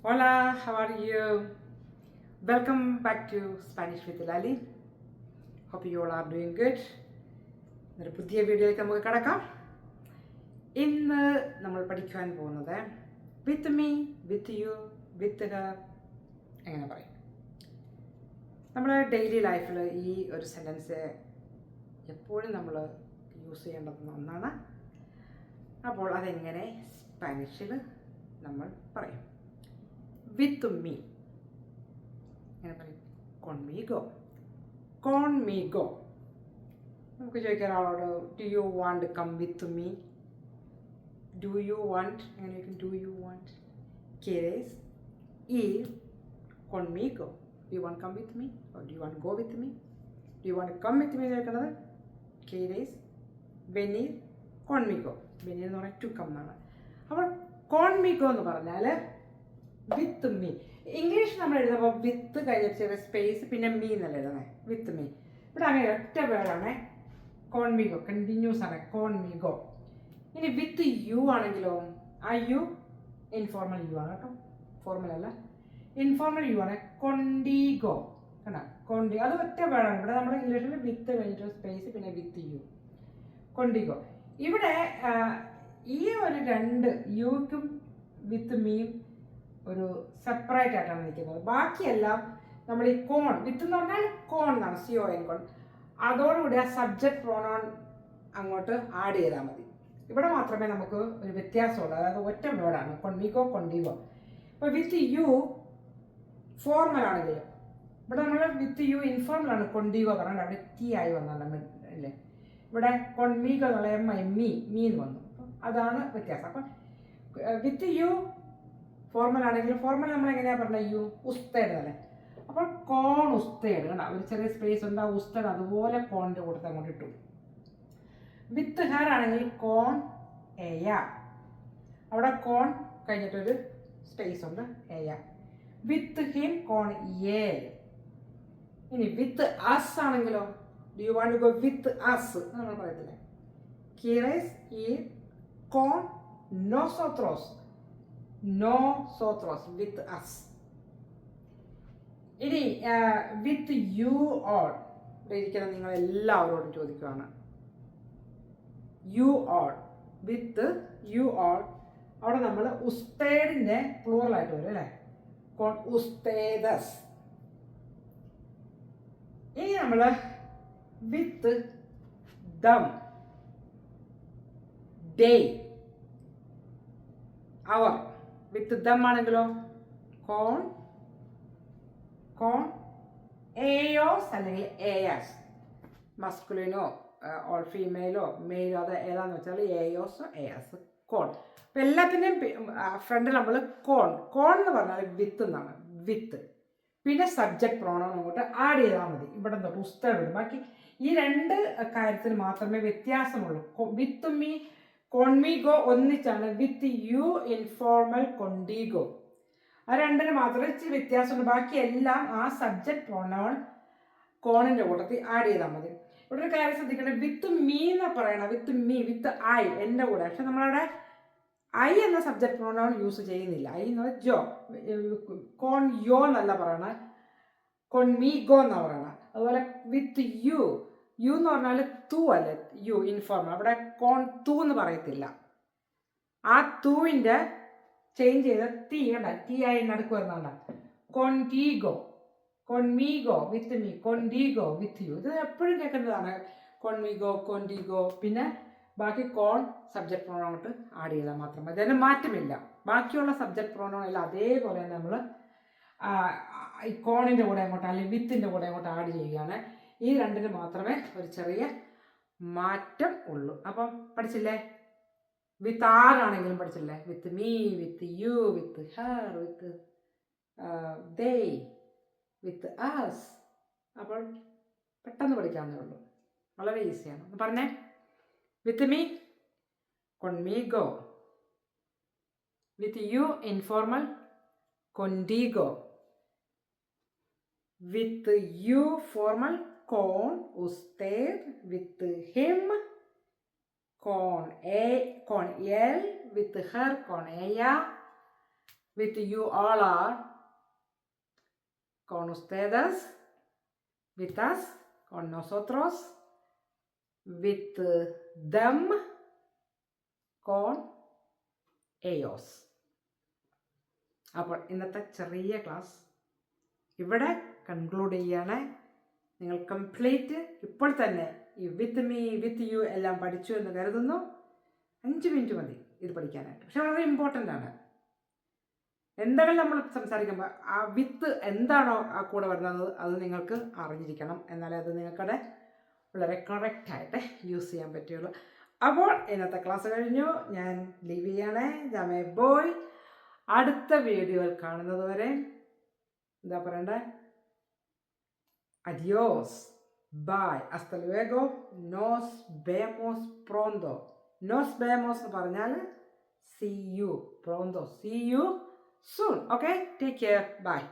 Hola, how are you? Welcome back to Spanish with Lali. Hope you all are doing good. ഒരു പുതിയ വീഡിയോയിലേക്ക് നമുക്ക് കടക്കാം. ഇന്ന് നമ്മൾ പഠിക്കാൻ പോകുന്നത് വിത്ത് me, with you, with Har എങ്ങനെ പറയും. നമ്മുടെ ഡെയിലി ലൈഫിൽ ഈ ഒരു സെൻറ്റൻസ് എപ്പോഴും നമ്മൾ യൂസ് ചെയ്യേണ്ടുന്ന ഒന്നാണ്. അപ്പോൾ അതെങ്ങനെ സ്പാനിഷിൽ നമ്മൾ പറയും. വിത്ത് മീ എങ്ങനെ പറയും? കോൺമിഗോ. കോൺമിഗോ. നമുക്ക് ചോദിക്കാം ഒരാളോട്, do you want come with me? Do you want, എങ്ങനെ ചോദിക്കും? Do you want? quieres ir conmigo? Do you want to come with me? Or do you want to go with me? Do you want to come with me എന്ന് ചോദിക്കുന്നത് quieres venir conmigo. venir എന്ന് പറഞ്ഞാൽ to come എന്നാണ്. അപ്പോൾ കോൺമിഗോ എന്ന് പറഞ്ഞാൽ with me. English നമ്മൾ എഴുതുമ്പോൾ വിത്ത് കഴിഞ്ഞ ചെറിയ സ്പേസ് പിന്നെ മീ എന്നല്ല എഴുതണേ, വിത്ത് മീ. ഇവിടെ അങ്ങനെ ഒറ്റ വേർഡാണ് കോൺമിഗോ, കണ്ടിന്യൂസ് ആണ് കോൺമിഗോ. ഇനി വിത്ത് യു ആണെങ്കിലോ, ആ യു ഇൻഫോർമൽ യു ആണ് കേട്ടോ, ഫോർമൽ അല്ല, ഇൻഫോർമൽ യു ആണ് കൊണ്ടിഗോ. കണ്ടോ, കൊണ്ടി, അത് ഒറ്റ വേർഡാണ്. ഇവിടെ നമ്മുടെ ഇംഗ്ലീഷിൽ വിത്ത് കഴിഞ്ഞിട്ട് സ്പേസ് പിന്നെ വിത്ത് യു, കൊണ്ടിഗോ. ഇവിടെ ഈ ഒരു രണ്ട് യുക്കും വിത്ത് മീയും ഒരു സെപ്പറേറ്റ് ആയിട്ടാണ് നിൽക്കുന്നത്. ബാക്കിയെല്ലാം നമ്മൾ ഈ കോൺ, വിത്ത് എന്ന് പറഞ്ഞാൽ കോൺ എന്നാണ്, CON കോൺ, അതോടുകൂടി ആ സബ്ജക്റ്റ് പ്രോണോൺ അങ്ങോട്ട് ആഡ് ചെയ്താൽ മതി. ഇവിടെ മാത്രമേ നമുക്ക് ഒരു വ്യത്യാസമുള്ളൂ, അതായത് ഒറ്റ വേർഡാണ് കൊണ്ടിഗോ, കൊണ്ടിഗോ. ഇപ്പോൾ വിത്ത് യു ഫോർമൽ ആണെങ്കിൽ, ഇവിടെ നമ്മൾ വിത്ത് യു ഇൻഫോർമൽ ആണ് കൊണ്ടിഗോ പറഞ്ഞാൽ അവിടെ ടി ആയി വന്നതാണ് അല്ലേ. ഇവിടെ കൊൺമിഗോ എന്നുള്ള മീ എന്ന് വന്നു, അതാണ് വ്യത്യാസം. അപ്പം വിത്ത് യു ഫോർമൽ ആണെങ്കിൽ, ഫോർമൽ നമ്മൾ എങ്ങനെയാണ് പറഞ്ഞത്? യു ഉസ്തേഡ് അല്ലേ. അപ്പോൾ കോൺ ഉസ്തേഡ് കണ്ട, ഒരു ചെറിയ സ്പേസ് ഉണ്ട്, ആ ഉസ്തേഡ് അതുപോലെ കോണിൻ്റെ കൂട്ടത്തെ അങ്ങോട്ട് ഇട്ടു. വിത്ത് ഹെയർ ആണെങ്കിൽ കോൺ എയ, അവിടെ കോൺ കഴിഞ്ഞിട്ടൊരു സ്പേസ് ഉണ്ട്, എയ. വിത്ത് ഹിം കോൺ ഏ. ഇനി വിത്ത് അസ് ആണെങ്കിലോ, do you want to go with us നമ്മൾ പറയത്തില്ലേ, quieres ir con nosotros. Nosotros, with us. ഇനി വിത്ത് യു ഓൾ, ഇവിടെ ഇരിക്കുന്ന നിങ്ങൾ എല്ലാവരോടും ചോദിക്കുകയാണ്. You all, with you all, അവിടെ നമ്മൾ ഉസ്തേഡിൻ്റെ പ്ലൂറലായിട്ട് വരും അല്ലേ, കോൺ ഉസ്തേദസ്. ഇനി നമ്മൾ വിത്ത് ദം, ഡേ, അവർ. വിത്ത് ദം ആണെങ്കിലോ കോൺ, കോൺ എയോസ് അല്ലെങ്കിൽ എയാസ്, മസ്കുലിനോ ഓർ ഫീമെയിലോ മെയിലോ, അത് ഏതാന്ന് വെച്ചാൽ എയോസ് എയാസ്, കോൺ. അപ്പം എല്ലാത്തിൻ്റെയും ഫ്രണ്ടിൽ നമ്മൾ കോൺ, കോൺ എന്ന് പറഞ്ഞാൽ വിത്ത് എന്നാണ്, വിത്ത്. പിന്നെ സബ്ജക്റ്റ് പ്രോണോൺ അങ്ങോട്ട് ആഡ് ചെയ്താൽ മതി. ഇവിടെ തൊട്ട് ഉസ്തേഡ് വരും. ബാക്കി ഈ രണ്ട് കാര്യത്തിന് മാത്രമേ വ്യത്യാസമുള്ളൂ. വിത്ത് മീ, കോൺമിഗോ ഒന്നിച്ചാണ്, വിത്ത് യു ഇൻഫോർമൽ കൊണ്ടിഗോ. ആ രണ്ടിന് മാത്രമേ ഇച്ചിരി വ്യത്യാസമുണ്ട്. ബാക്കി എല്ലാം ആ സബ്ജക്റ്റ് പ്രോണോൺ കോണിൻ്റെ കൂട്ടത്തിൽ ആഡ് ചെയ്താൽ മതി. ഇവിടെ ഒരു കാര്യം ശ്രദ്ധിക്കേണ്ടത്, വിത്ത് മീ എന്ന് പറയണം, വിത്ത് മീ, വിത്ത് ഐ, എൻ്റെ കൂടെ. പക്ഷെ നമ്മളവിടെ ഐ എന്ന സബ്ജക്റ്റ് പ്രോണോൺ യൂസ് ചെയ്യുന്നില്ല. ഐ എന്ന് പറഞ്ഞാൽ ജോ, കോൺ യോ എന്നല്ല പറയണ, കോൺമിഗോ എന്നാണ് പറയണത്. അതുപോലെ വിത്ത് യു, യു എന്ന് പറഞ്ഞാൽ തു അല്ലേ, യു ഇൻഫോർമൽ, അവിടെ കോൺ തു എന്ന് പറയത്തില്ല. ആ തുവിൻ്റെ ചേഞ്ച് ചെയ്ത ടി കണ്ട, ടി ആയി നടുക്ക് വരുന്നതാണ് കോൺടീഗോ, കോൺമിഗോ വിത്ത് മീ, കോൺടീഗോ വിത്ത് യു. ഇത് എപ്പോഴും കേൾക്കുന്നതാണ്, കോൺമിഗോ, കോൺടീഗോ. പിന്നെ ബാക്കി കോൺ സബ്ജക്റ്റ് പ്രോണോൺ അങ്ങോട്ട് ആഡ് ചെയ്താൽ മാത്രം മതി, അതിന് മാറ്റമില്ല. ബാക്കിയുള്ള സബ്ജക്റ്റ് പ്രോണോൺ എല്ലാം അതേപോലെ നമ്മൾ ഈ കോണിൻ്റെ കൂടെ അങ്ങോട്ട് അല്ലെങ്കിൽ വിത്തിൻ്റെ കൂടെ അങ്ങോട്ട് ആഡ് ചെയ്യുകയാണ്. ഈ രണ്ടിന് മാത്രമേ ഒരു ചെറിയ മാറ്റം ഉള്ളൂ. അപ്പം പഠിച്ചില്ലേ? വിത്ത് ആരാണെങ്കിലും പഠിച്ചില്ലേ? With me, with you, with her, with they, with us. അപ്പോൾ പെട്ടെന്ന് പഠിക്കാവുന്നേ ഉള്ളൂ, വളരെ ഈസിയാണ്. ഒന്ന് പറഞ്ഞേ, with me conmigo, with you informal contigo, with you formal con usted, with him con él, with her, con ella, with you all are con ustedes, with us, con nosotros, with them, con ellos. അപ്പോൾ ഇന്നത്തെ ചെറിയ class ഇവിടെ conclude ചെയ്യാണ്. നിങ്ങൾ complete ഇപ്പോൾ തന്നെ ഈ വിത്ത് me with U എല്ലാം പഠിച്ചു എന്ന് കരുതുന്നു. 5 മിനിറ്റ് മതി ഇത് പഠിക്കാനായിട്ട്. പക്ഷെ വളരെ ഇമ്പോർട്ടൻ്റ് ആണ്. എന്തെങ്കിലും നമ്മൾ സംസാരിക്കുമ്പോൾ ആ വിത്ത് എന്താണോ ആ കൂടെ വരുന്നത് അത് നിങ്ങൾക്ക് അറിഞ്ഞിരിക്കണം. എന്നാലേ അത് നിങ്ങൾക്കടെ വളരെ കറക്റ്റായിട്ട് യൂസ് ചെയ്യാൻ പറ്റുള്ളൂ. അപ്പോൾ ഇന്നത്തെ ക്ലാസ് കഴിഞ്ഞു. ഞാൻ ലീവ് ചെയ്യണേ. ജാമേ ബോയ്. അടുത്ത വീഡിയോയിൽ കാണുന്നത് വരെ എന്താ പറയണ്ടേ? അഡിയോസ്, ബൈ, ഹasta luego, nos vemos pronto. Nos vemos എന്ന് പറഞ്ഞാൽ see you pronto, see you soon. Okay, take care, bye.